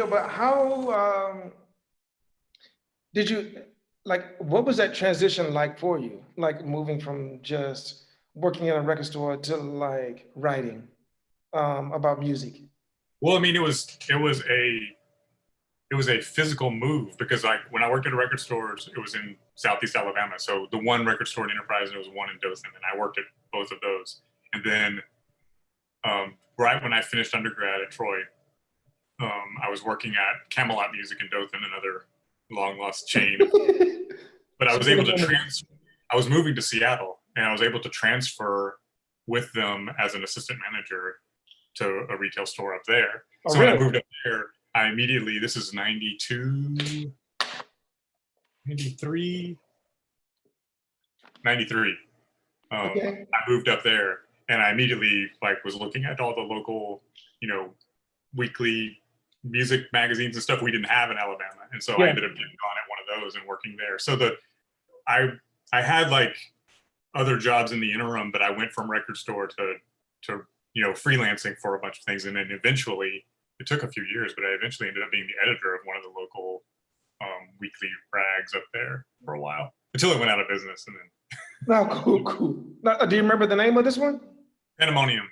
but how did you like? What was that transition like for you? Like moving from just working in a record store to like writing about music. Well, I mean, it was a physical move because like when I worked at a record stores, it was in Southeast Alabama. So the one record store in Enterprise, and there was one in Dothan, and I worked at both of those. And then right when I finished undergrad at Troy, I was working at Camelot Music in Dothan, another long lost chain. But I was able to transfer. I was moving to Seattle, and I was able to transfer with them as an assistant manager to a retail store up there. Oh, So really? when I moved up there, I immediately, this is 92, 93, 93. Okay. I moved up there and I immediately like was looking at all the local, weekly music magazines and stuff we didn't have in Alabama. And so I ended up getting on at one of those and working there. So I had like other jobs in the interim, but I went from record store to freelancing for a bunch of things. And then eventually, it took a few years, but I eventually ended up being the editor of one of the local weekly rags up there for a while until it went out of business. And then No, cool. Now, do you remember the name of this one? Pandemonium.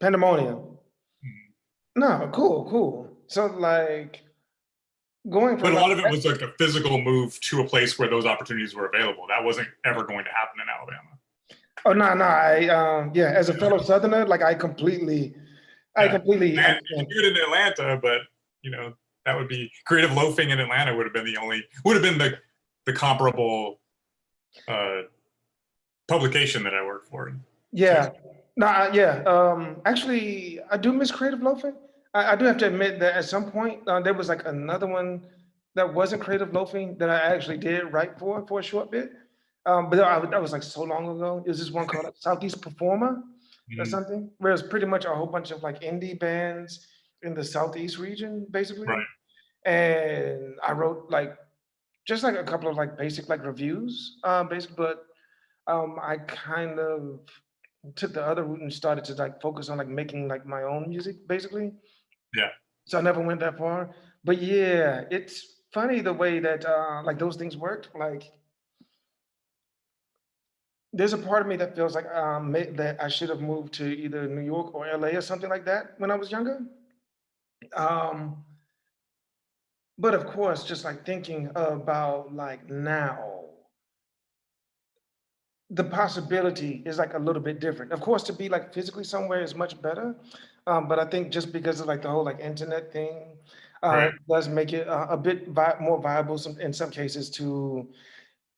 Pandemonium. No, cool. So like going from But a lot of it was like a physical move to a place where those opportunities were available. That wasn't ever going to happen in Alabama. Oh no, I as a fellow Southerner, like I completely You could do it in Atlanta, but that would be creative loafing in Atlanta would have been the comparable publication that I worked for. Yeah. Actually, I do miss creative loafing. I do have to admit that at some point there was like another one that wasn't creative loafing that I actually did write for a short bit. But that was like so long ago. It was this one called Southeast Performer or something, where it's pretty much a whole bunch of like indie bands in the Southeast region, basically. Right. And I wrote like just like a couple of like basic like reviews, but I kind of took the other route and started to like focus on like making like my own music, basically. Yeah. So I never went that far. But yeah, it's funny the way that like those things worked. Like there's a part of me that feels like that I should have moved to either New York or LA or something like that when I was younger. Um, but of course, just like thinking about like now, the possibility is like a little bit different. Of course, to be like physically somewhere is much better, but I think just because of like the whole like internet thing does make it a bit more viable in some cases to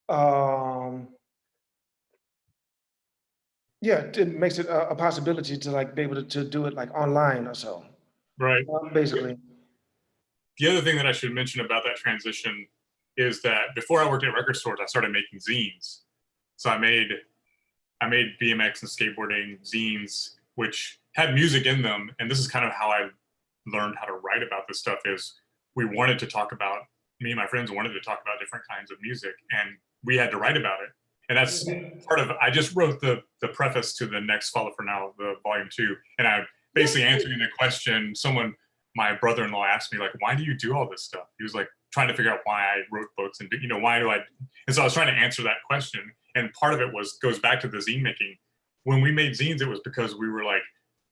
um, it makes it a possibility to like be able to do it like online or so. Right. Basically. The other thing that I should mention about that transition is that before I worked at record stores, I started making zines. So I made BMX and skateboarding zines, which had music in them. And this is kind of how I learned how to write about this stuff is me and my friends wanted to talk about different kinds of music and we had to write about it. And that's part of, I just wrote the preface to the next Follow for Now, the volume 2. And I basically answering the question, my brother-in-law asked me like, why do you do all this stuff? He was like trying to figure out why I wrote books and why do I, and so I was trying to answer that question. And part of it goes back to the zine making. When we made zines, it was because we were like,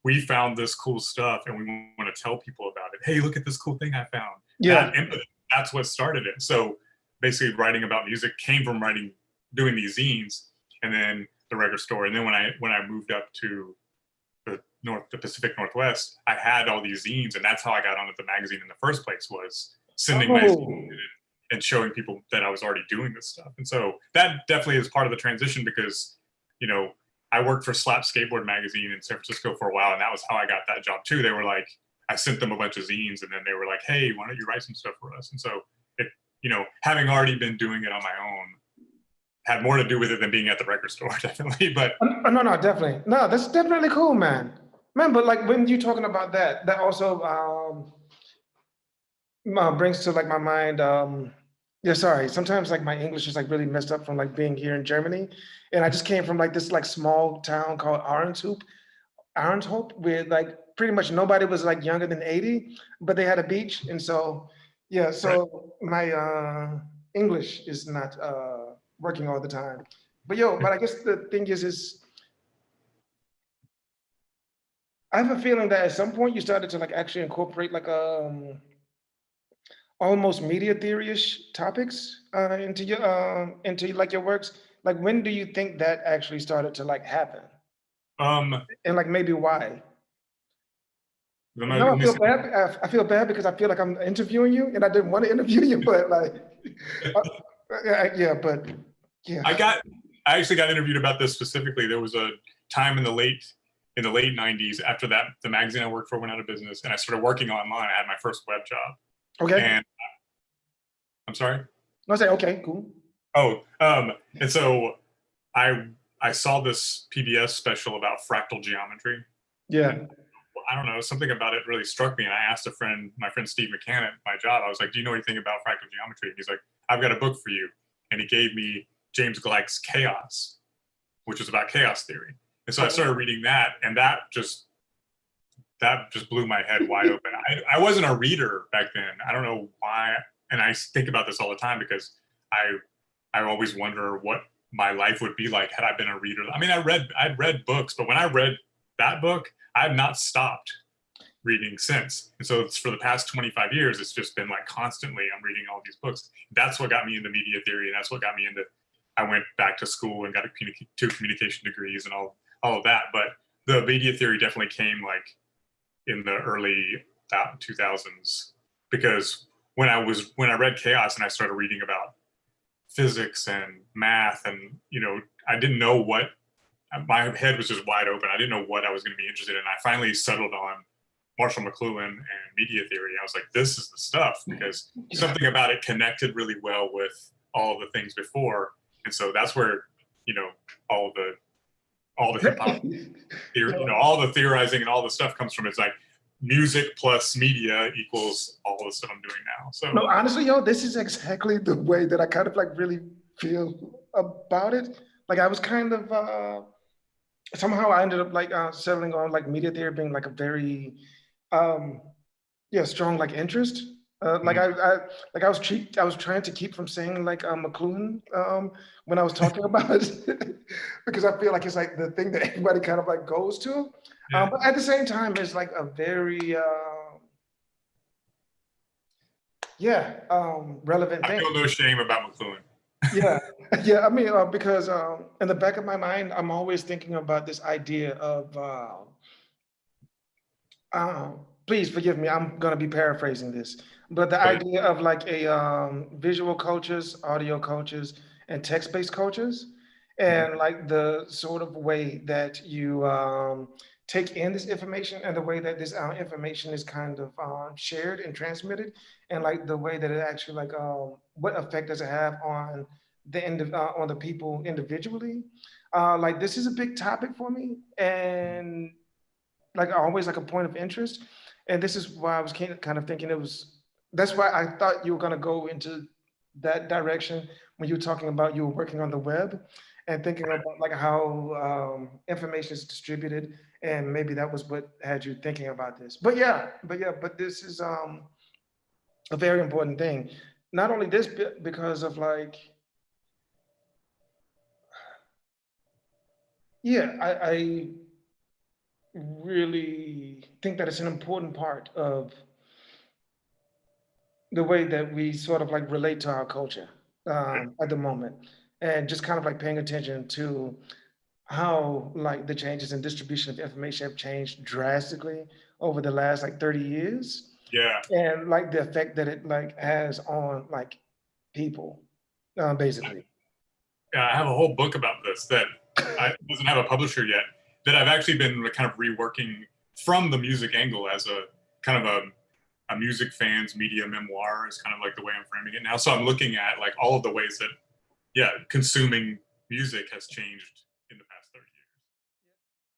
we found this cool stuff and we want to tell people about it. Hey, look at this cool thing I found. Yeah. That's what started it. So basically writing about music came from doing these zines and then the record store. And then when I moved up to the Pacific Northwest, I had all these zines and that's how I got onto the magazine in the first place was sending my zines and showing people that I was already doing this stuff. And so that definitely is part of the transition because, I worked for Slap Skateboard magazine in San Francisco for a while, and that was how I got that job too. They were like, I sent them a bunch of zines, and then they were like, hey, why don't you write some stuff for us? And so, having already been doing it on my own, had more to do with it than being at the record store, definitely. But no, definitely. No, that's definitely cool, man. Man, but like when you're talking about that also brings to like my mind. Sorry. Sometimes like my English is like really messed up from like being here in Germany, and I just came from like this like small town called Ahrenshoop, Iron's Hope, where like pretty much nobody was like younger than 80, but they had a beach. And so, yeah, Right. so my English is not working all the time. But yo, but I guess the thing is I have a feeling that at some point you started to like actually incorporate like almost media theory-ish topics into like your works. Like when do you think that actually started to like happen? Um, And like maybe why? No, let I me feel see. bad. I feel bad because I feel like I'm interviewing you, and I didn't want to interview you, but like, uh, yeah, but yeah, I actually got interviewed about this specifically. There was a time in the late 90s after that the magazine I worked for went out of business and I started working online. I had my first web job. okay. And I'm sorry? I say okay, cool. Oh, and so I I saw this PBS special about fractal geometry. And Yeah, I don't know, something about it really struck me. And I asked my friend Steve McCann at my job, I was like, do you know anything about fractal geometry? And he's like, I've got a book for you. And he gave me James Gleick's Chaos, which was about chaos theory. And so I started reading that, and that just blew my head wide open. I wasn't a reader back then. I don't know why, and I think about this all the time because I I always wonder what my life would be like had I been a reader. I mean, I'd read books, but when I read that book, I have not stopped reading since. And so it's for the past 25 years, it's just been like constantly I'm reading all these books. That's what got me into media theory, and that's what got me into. I went back to school and got two communication degrees and all of that. But the media theory definitely came like in the early 2000s because when I read Chaos and I started reading about physics and math and I didn't know what my head was just wide open. I didn't know what I was going to be interested in. I finally settled on Marshall McLuhan and media theory. I was like, this is the stuff because something about it connected really well with all of the things before. And so that's where, you know, all the hip hop theory, all the theorizing and all the stuff comes from. It's like music plus media equals all the stuff I'm doing now. So no, honestly, yo, this is exactly the way that I kind of like really feel about it. Like I was kind of somehow I ended up like settling on like media theory being like a very um yeah, strong like interest. Like mm, I I was trying to keep from saying like McLuhan when I was talking about it because I feel like it's like the thing that everybody kind of like goes to. yeah, But at the same time, it's like a very yeah relevant I thing. feel no shame about McLuhan. Yeah, yeah. I mean, because in the back of my mind, I'm always thinking about this idea of please forgive me, I'm gonna be paraphrasing this, but the Okay. idea of like a visual cultures, audio cultures, and text-based cultures, Mhm. and like the sort of way that you take in this information and the way that this information is kind of shared and transmitted, and like the way that it actually like what effect does it have on on the people individually. Like this is a big topic for me, and like always like a point of interest. And this is why I was kind of thinking that's why I thought you were going to go into that direction when you were talking about you were working on the web and thinking about like how information is distributed. And maybe that was what had you thinking about this. But this is a very important thing. Not only this, because of like, yeah, I really think that it's an important part of the way that we sort of like relate to our culture at the moment, and just kind of like paying attention to how like the changes in distribution of information have changed drastically over the last like 30 years, Yeah, and like the effect that it like has on like people, basically. yeah. I have a whole book about this that I doesn't have a publisher yet. That I've actually been kind of reworking from the music angle as a kind of a music fan's media memoir is kind of like the way I'm framing it now. So I'm looking at like all of the ways that consuming music has changed